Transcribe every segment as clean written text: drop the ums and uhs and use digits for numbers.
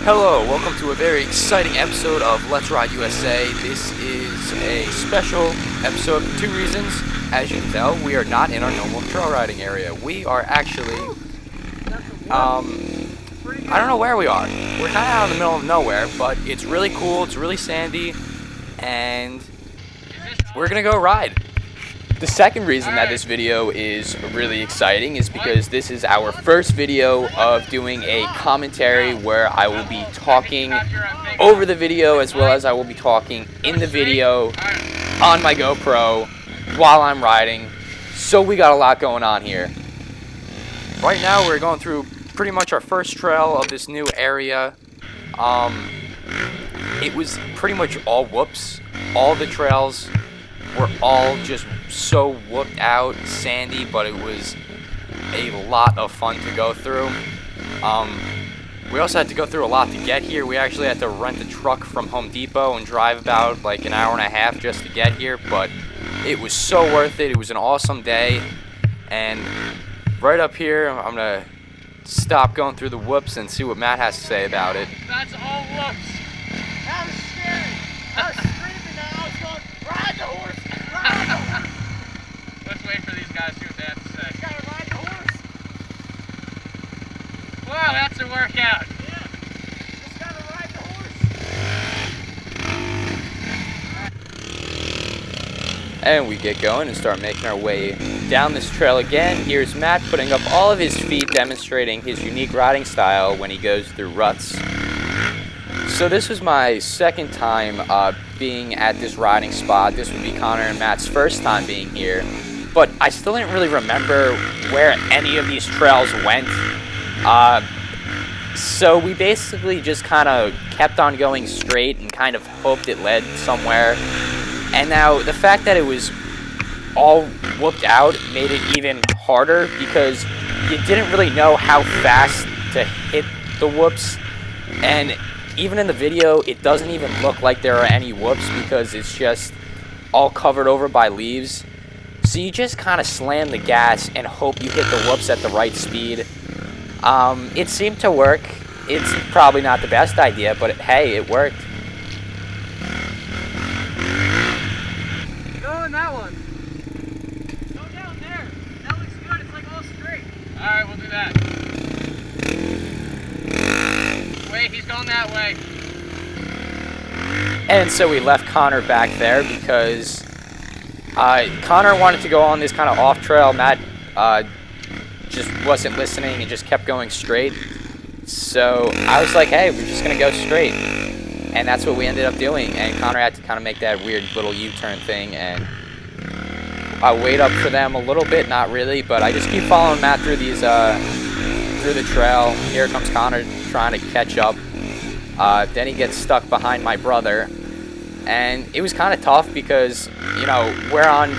Hello, welcome to a very exciting episode of Let's Ride USA. This is a special episode for two reasons. As you can tell, we are not in our normal trail riding area. We are actually, I don't know where we are. We're kind of out in the middle of nowhere, but it's really cool, it's really sandy, and we're gonna go ride. The second reason that this video is really exciting is because this is our first video of doing a commentary where I will be talking over the video as well as I will be talking in the video on my GoPro while I'm riding. So we got a lot going on here. Right now we're going through pretty much our first trail of this new area. It was pretty much all whoops. All the trails were all just so whooped out, sandy, but it was a lot of fun to go through. We also had to go through a lot to get here. We actually had to rent a truck from Home Depot and drive about like an hour and a half just to get here, but it was so worth it. It was an awesome day. And right up here, I'm gonna stop going through the whoops and see what Matt has to say about it. That's all whoops. That was scary. I was screaming and I was going, ride the horse, ride the horse. Let's wait for these guys to see what they have to say. You gotta ride the horse. Wow, that's a workout. Yeah. Just gotta ride the horse. And we get going and start making our way down this trail again. Here's Matt putting up all of his feet, demonstrating his unique riding style when he goes through ruts. So this was my second time being at this riding spot. This would be Connor and Matt's first time being here. But I still didn't really remember where any of these trails went. So we basically just kind of kept on going straight and kind of hoped it led somewhere. And now the fact that it was all whooped out made it even harder because you didn't really know how fast to hit the whoops. And even in the video, it doesn't even look like there are any whoops because it's just all covered over by leaves. So you just kind of slam the gas and hope you hit the whoops at the right speed. It seemed to work. It's probably not the best idea, but hey, it worked. Go in that one. Go down there. That looks good. It's like all straight. Alright, we'll do that. Wait, he's going that way. And so we left Connor back there because Connor wanted to go on this kind of off trail. Matt just wasn't listening and just kept going straight. So I was like, hey, we're just going to go straight. And that's what we ended up doing. And Connor had to kind of make that weird little U-turn thing. And I wait up for them a little bit, not really, but I just keep following Matt through these through the trail. Here comes Connor trying to catch up. Then he gets stuck behind my brother. And it was kind of tough because, you know, we're on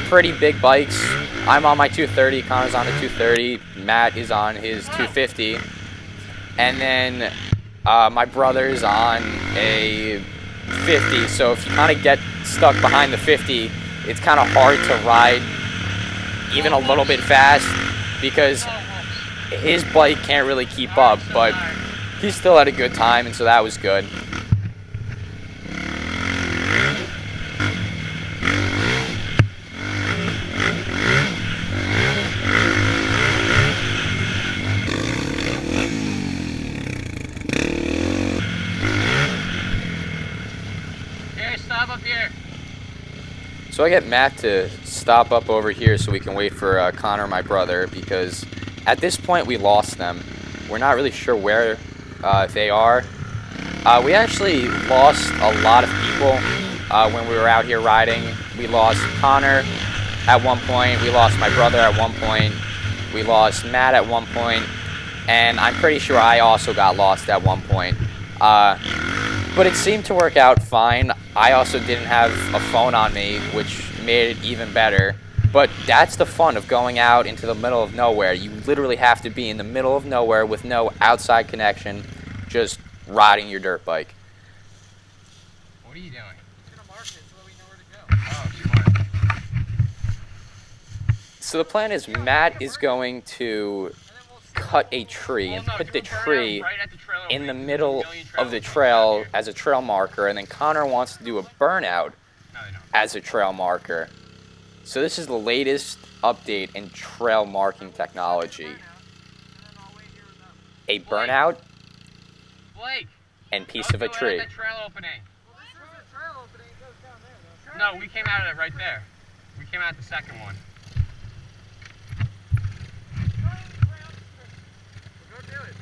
pretty big bikes. I'm on my 230, Connor's on a 230, Matt is on his 250. And then my brother's on a 50. So if you kind of get stuck behind the 50, it's kind of hard to ride even a little bit fast because his bike can't really keep up, but he still had a good time, and so that was good. Okay, stop up here. So I get Matt to stop up over here so we can wait for Connor, my brother, because at this point we lost them. We're not really sure where they are. We actually lost a lot of people when we were out here riding. We lost Connor at one point. We lost my brother at one point. We lost Matt at one point. And I'm pretty sure I also got lost at one point. But it seemed to work out fine. I also didn't have a phone on me, which made it even better. But that's the fun of going out into the middle of nowhere. You literally have to be in the middle of nowhere with no outside connection, just riding your dirt bike. What are you doing? I'm gonna mark it so we know where to go. Oh, smart. So the plan is Matt is going to cut a tree and put the tree right at the trailer in the middle of the trail as a trail marker, and then Connor wants to do a burnout as a trail marker. So this is the latest update in trail marking technology. A burnout and piece of a tree. No, we came out of it right there. We came out the second one. Go do it.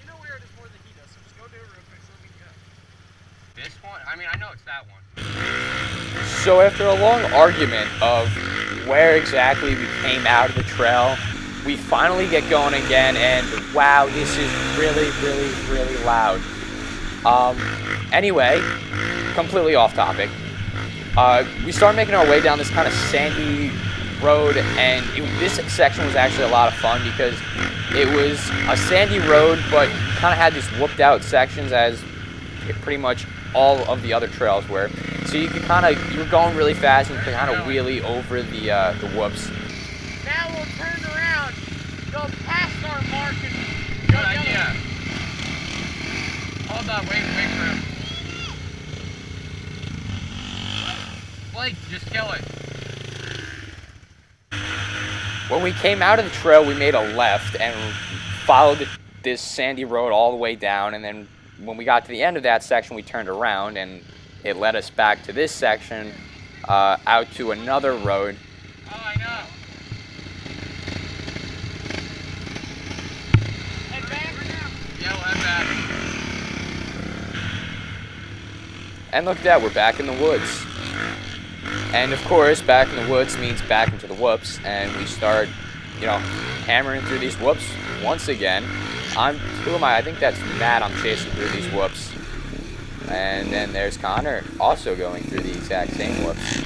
You know where it is more than he does, so just go do it real quick so we can go. This one? I mean, I know it's that one. So after a long argument of where exactly we came out of the trail, we finally get going again, and wow, this is really, really, really loud. Anyway, completely off topic. We started making our way down this kind of sandy road, and this section was actually a lot of fun because it was a sandy road, but kind of had these whooped out sections as pretty much all of the other trails were. So you could you were going really fast and you could kind of wheelie over the whoops. Now we'll turn around, go past our mark, and go the other way. Hold on, wait for him. Blake, just kill it. When we came out of the trail, we made a left and followed this sandy road all the way down, and then when we got to the end of that section, we turned around and it led us back to this section, out to another road. Oh, I know. Head back? Yeah, we'll head back. And look at that, we're back in the woods. And of course, back in the woods means back into the whoops, and we start, hammering through these whoops once again. Who am I? I think that's Matt I'm chasing through these whoops. And then there's Connor, also going through the exact same whoops.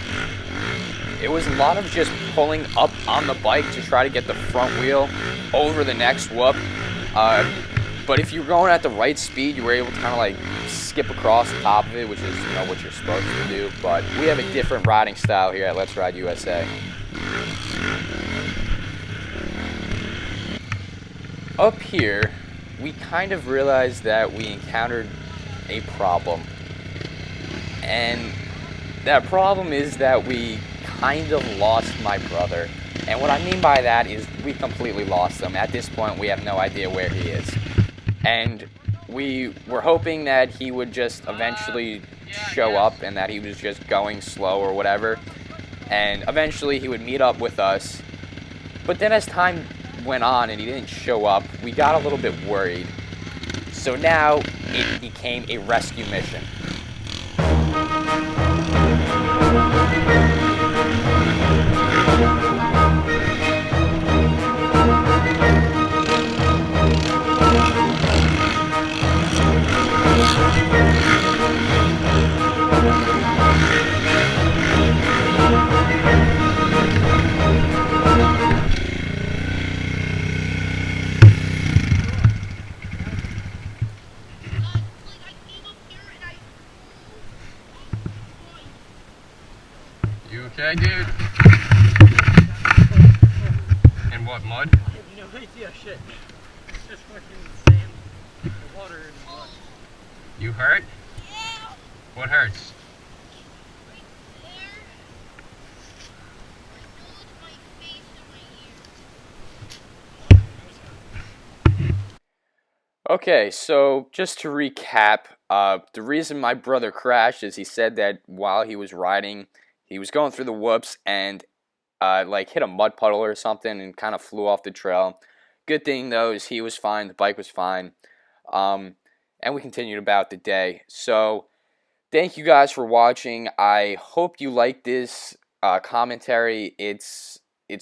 It was a lot of just pulling up on the bike to try to get the front wheel over the next whoop. But if you're going at the right speed, you were able to kind of like skip across the top of it, which is what you're supposed to do. But we have a different riding style here at Let's Ride USA. Up here, we kind of realized that we encountered a problem. And that problem is that we kind of lost my brother. And what I mean by that is we completely lost him. At this point, we have no idea where he is. And we were hoping that he would just eventually show up and that he was just going slow or whatever. And eventually he would meet up with us. But then as time went on and he didn't show up, we got a little bit worried. So now it became a rescue mission. You okay, dude? In what, mud? No idea, shit. It's just fucking sand, water, and mud. You hurt? Yeah. What hurts? Right there. My face and my ears. Okay, so just to recap, the reason my brother crashed is he said that while he was riding, he was going through the whoops and hit a mud puddle or something and kind of flew off the trail. Good thing though is he was fine, the bike was fine, and we continued about the day. So thank you guys for watching. I hope you like this commentary. It's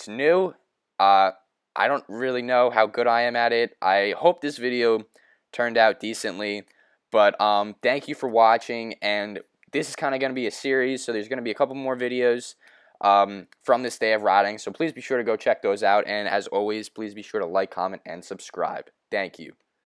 new. I don't really know how good I am at it. I hope this video turned out decently, but thank you for watching, and this is kind of going to be a series, so there's going to be a couple more videos from this day of riding, so please be sure to go check those out, and as always, please be sure to like, comment, and subscribe. Thank you.